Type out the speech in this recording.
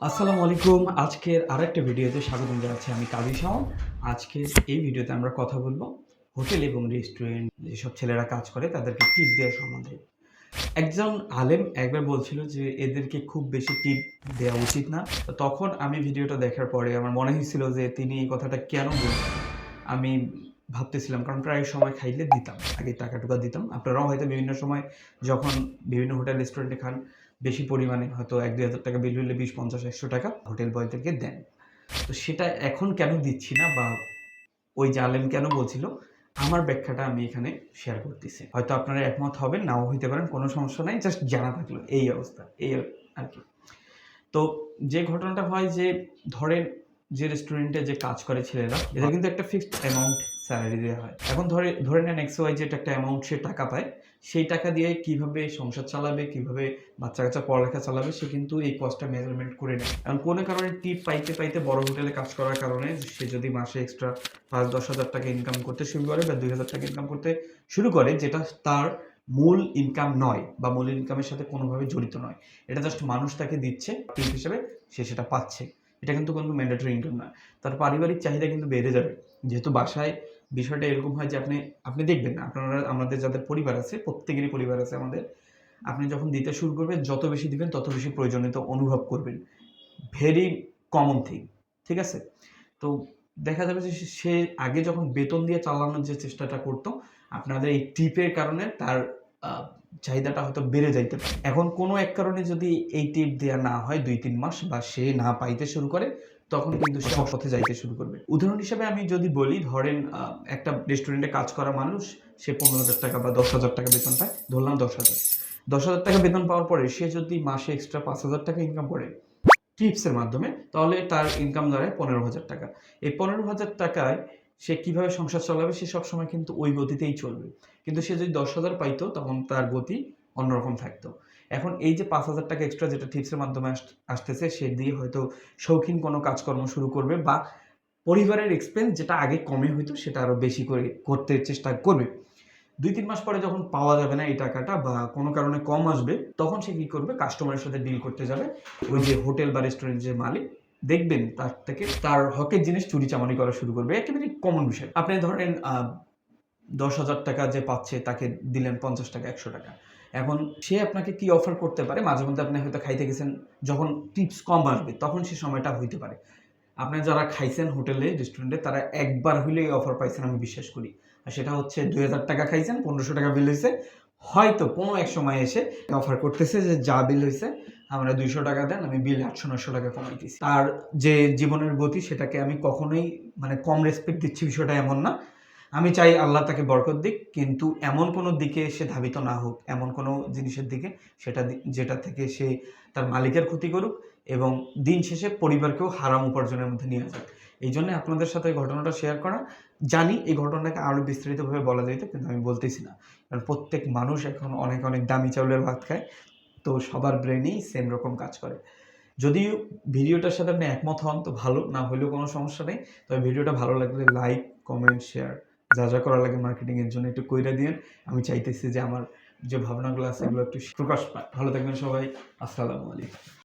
আসসালামু আলাইকুম। আজকের আরেকটা ভিডিওতে স্বাগতম জানাচ্ছি। আমি কাজী শাওন। আজকের এই ভিডিওতে আমরা কথা বলব হোটেল এবং রেস্টুরেন্ট যেসব ছেলেরা কাজ করে তাদেরকে টিপ দেওয়া সম্বন্ধে। একজন আলেম একবার বলছিল যে এদেরকে খুব বেশি টিপ দেওয়া উচিত না। তো তখন আমি ভিডিওটা দেখার পরে আমার মনে হয়েছিল যে তিনি এই কথাটা কেন বলছেন? আমি ভাবতেছিলাম কারণ প্রায় সময় খাইলে দিতাম। আগে টাকা-টুকা দিতাম। আপনারাও হয়তো বিভিন্ন সময় যখন বিভিন্ন হোটেল রেস্টুরেন্টে খান বেশি পরিমাণে হয়তো ৳১,০০০-২,০০০ বিল হইলে ৳২০, ৳৫০, ৳১০০ হোটেল বয়দেরকে দেন। তো সেটা এখন কেন দিচ্ছি না বা ওই যে আলেম কেন বলছিল, আমার ব্যাখ্যাটা আমি এখানে শেয়ার করতেছি। হয়তো আপনারা একমত হবেন, নাও হইতে পারেন, কোনো সমস্যা নাই। জাস্ট জানা থাকলো এই অবস্থা, এই আরকি। তো যে ঘটনাটা হয় যে ধরেন যে রেস্টুরেন্টে যে কাজ করে ছেলেরা এদের কিন্তু একটা ফিক্সড অ্যামাউন্ট স্যালারি দেওয়া হয়। এখন ধরে নেন XYZ একটা অ্যামাউন্ট সে টাকা পায়। সেই টাকা দিয়ে কিভাবে সংসার চালাবে, কিভাবে বাচ্চা-কাচ্চা পড়ালেখা চালাবে সে কিন্তু এই কস্টটা মেজারমেন্ট করে নেয়। এখন কোনো কারণে টিপ পাইতে বড় হোটেলে কাজ করার কারণে সে যদি মাসে এক্সট্রা ৫-১০ হাজার টাকা ইনকাম করতে শুরু করে বা ২,০০০ টাকা ইনকাম করতে শুরু করে যেটা তার মূল ইনকাম নয় বা মূল ইনকামের সাথে কোনোভাবে জড়িত নয়। এটা জাস্ট মানুষ তাকে দিচ্ছে টিপ হিসেবে সে সেটা পাচ্ছে। এটা কিন্তু কোনো ম্যান্ডেটরি ইনকাম না। তার পারিবারিক চাহিদা কিন্তু বেড়ে যাবে। যেহেতু বাসায় বিষয়টা এরকম হয় যে আপনি দেখবেন আপনারা আমাদের যাদের পরিবার আছে, প্রত্যেকেরই পরিবার আছে আমাদের। আপনি যখন দিতে শুরু করবেন যত বেশি দিবেন তত বেশি প্রয়োজনীয়তা অনুভব করবেন। Very common thing. ঠিক আছে? তো দেখা যাবে যে সে আগে যখন বেতন দিয়ে চালানোর যে চেষ্টাটা করত, আপনাদের এই টিপের কারণে তার আ চাহিদাটা হয়তো বেড়ে যাইতে পারে। এখন কোনো এক কারণে যদি এই টিপ দেয়া না হয় ২-৩ মাস বা সে না পাইতে শুরু করে, তখন কিন্তু সে অপথে যাইতে শুরু করবে। উদাহরণ হিসেবে আমি যদি বলি ধরেন একটা রেস্টুরেন্টে কাজ করা মানুষ সে ৳১৫,০০০ বা ৳১০,০০০ বেতন পায়। ধরলাম ১০,০০০। ৳১০,০০০ বেতন পাওয়ার পরে সে যদি মাসে এক্সট্রা ৳৫,০০০ ইনকাম করে টিপসের মাধ্যমে তাহলে তার ইনকাম দাঁড়ায় ৳১৫,০০০। এই ৳১৫,০০০ য় সে কিভাবে সংসার চালাবে সে সবসময় কিন্তু ওই গতিতেই চলবে। কিন্তু সে যদি ১০,০০০ পাইতো তখন তার গতি অন্যরকম থাকতো। এখন এই যে ৳৫,০০০ এক্সট্রা যেটা টিপসের মাধ্যমে আসতেছে সে দিয়ে হয়তো শৌখিন কোনো কাজকর্ম শুরু করবে বা পরিবারের এক্সপেন্স যেটা আগে কমে হইতো সেটা আরো বেশি করে করতে চেষ্টা করবে। ২-৩ মাস পরে যখন পাওয়া যাবে না এই টাকাটা বা কোনো কারণে কম আসবে, তখন সে কি করবে? কাস্টমারের সাথে ডিল করতে যাবে। ওই যে হোটেল বা রেস্টুরেন্টের যে মালিক, দেখবেন তার থেকে তার হকের জিনিস চুরি-চামারি করা শুরু করবে। একেবারেই কমন বিষয়। আপনি ধরেন ৳১০,০০০ যে পাচ্ছে তাকে দিলেন ৳৫০, ৳১০০। এখন সে আপনাকে কি অফার করতে পারে? মাঝেমধ্যে আপনি হয়তো খাইতে গেছেন, যখন টিপস কম আসবে তখন সে সময়টা হইতে পারে। আপনারা যারা খাইছেন হোটেলে, রেস্টুরেন্টে তারা একবার হইলেও এই অফার পাইছেন আমি বিশ্বাস করি। আর সেটা হচ্ছে ৳২,০০০ খাইছেন, ৳১৫০০ বিল হইছে। হয়তো কোনো এক সময় এসে অফার করতেছে যে যা বিল হইছে আমরা ৳২০০ দেন, আমি বিল ৳৮০০-৯০০ কমাইতেছি। তার যে জীবনের গতি সেটাকে আমি কখনোই মানে কম রেসপেক্ট দিচ্ছি বিষয়টা এমন না। আমি চাই আল্লাহ তাকে বরকত দিক। কিন্তু এমন কোনো দিকে সে ধাবিত না হোক। এমন কোনো জিনিসের দিকে যেটা থেকে সে তার মালিকের ক্ষতি করুক এবং দিন শেষে পরিবারকেও হারাম উপার্জনের মধ্যে নিয়ে যাক। এইজন্যে আপনাদের সাথে এই ঘটনাটা শেয়ার করা। জানি এই ঘটনাটাকে আরো বিস্তারিতভাবে বলা যাইত কিন্তু আমি বলতেছি না। কারণ প্রত্যেক মানুষ এখন অনেক দামি চাউলের ভাত খায়। তো সবার ব্রেইনেই সেম রকম কাজ করে। যদিও ভিডিওটার সাথে আপনি একমত হন তো ভালো, না হইলেও কোনো সমস্যা নেই। তবে ভিডিওটা ভালো লাগলে লাইক, কমেন্ট, শেয়ার যা করা লাগে মার্কেটিং এর জন্য একটু কইরা দিয়েন। আমি চাইতেছি যে আমার যে ভাবনাগুলো আছে এগুলো একটু প্রকাশ পায়। ভালো থাকবেন সবাই। আসসালামু আলাইকুম।